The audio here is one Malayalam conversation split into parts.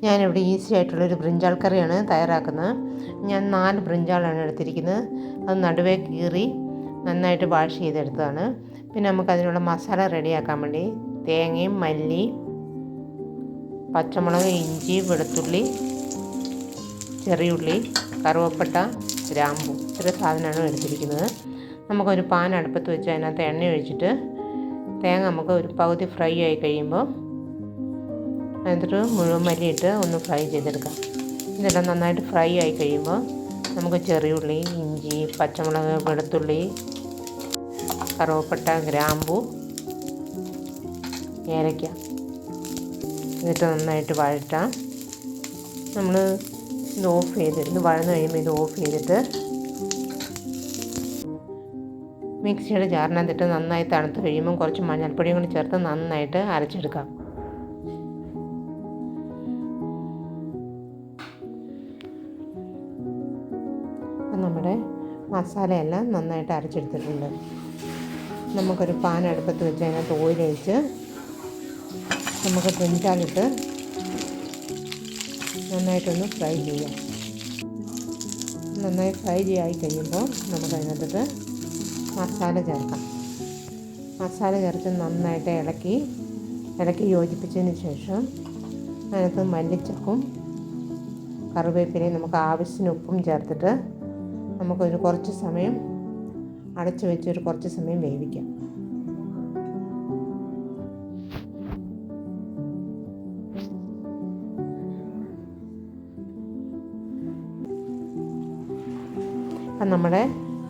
ഞാനിവിടെ ഈസി ആയിട്ടുള്ളൊരു ബ്രിഞ്ചാൾ കറിയാണ് തയ്യാറാക്കുന്നത്. ഞാൻ 4 ബ്രിഞ്ചാളാണ് എടുത്തിരിക്കുന്നത്. അത് നടുവേ കീറി നന്നായിട്ട് വാഷ് ചെയ്തെടുത്തതാണ്. പിന്നെ നമുക്കതിനുള്ള മസാല റെഡിയാക്കാൻ വേണ്ടി തേങ്ങയും മല്ലി, പച്ചമുളക്, ഇഞ്ചി, വെളുത്തുള്ളി, ചെറിയുള്ളി, കറുവപ്പട്ട, ഗ്രാമ്പു ഇത്ര സാധനമാണ് എടുത്തിരിക്കുന്നത്. നമുക്കൊരു പാൻ അടുപ്പത്ത് വെച്ച് അതിനകത്ത് എണ്ണ ഒഴിച്ചിട്ട് തേങ്ങ നമുക്ക് ഒരു പകുതി ഫ്രൈ ആയി കഴിയുമ്പോൾ അതിനകത്ത് മുഴുവൻ മല്ലിയിട്ട് ഒന്ന് ഫ്രൈ ചെയ്തെടുക്കാം. ഇതെല്ലാം നന്നായിട്ട് ഫ്രൈ ആയി കഴിയുമ്പോൾ നമുക്ക് ചെറിയുള്ളി, ഇഞ്ചി, പച്ചമുളക്, വെളുത്തുള്ളി, കറുവപ്പട്ട, ഗ്രാമ്പു, ഏലക്ക എന്നിട്ട് നന്നായിട്ട് വഴറ്റാം. നമ്മൾ ഇത് ഓഫ് ചെയ്തിട്ട് വഴന്ന് കഴിയുമ്പോൾ ഇത് ഓഫ് ചെയ്തിട്ട് മിക്സിയുടെ ജാറിനകത്തിട്ട് നന്നായി തണുത്ത് കഴിയുമ്പോൾ കുറച്ച് മഞ്ഞൾപ്പൊടിയും കൂടി ചേർത്ത് നന്നായിട്ട് അരച്ചെടുക്കാം. നമ്മുടെ മസാലയെല്ലാം നന്നായിട്ട് അരച്ചെടുത്തിട്ടുണ്ട്. നമുക്കൊരു പാൻ അടുപ്പത്ത് വെച്ച് അതിനകത്ത് ഓയിലൊഴിച്ച് നമുക്ക് ബ്രിഞ്ചാളിട്ട് നന്നായിട്ടൊന്ന് ഫ്രൈ ചെയ്യാം. നന്നായി ഫ്രൈ ആയി കഴിയുമ്പോൾ നമുക്കതിനകത്ത് മസാല ചേർക്കാം. മസാല ചേർത്ത് നന്നായിട്ട് ഇളക്കി യോജിപ്പിച്ചതിന് ശേഷം അതിനകത്ത് മല്ലിച്ചപ്പും കറിവേപ്പിലയും നമുക്ക് ആവശ്യത്തിന് ഉപ്പും ചേർത്തിട്ട് നമുക്കൊരു കുറച്ച് സമയം അടച്ച് വെച്ച് കുറച്ച് സമയം വേവിക്കാം. അപ്പം നമ്മുടെ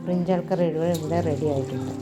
ബ്രിഞ്ചാൾ കറി ഇവിടെ റെഡി ആയിട്ടുണ്ട്.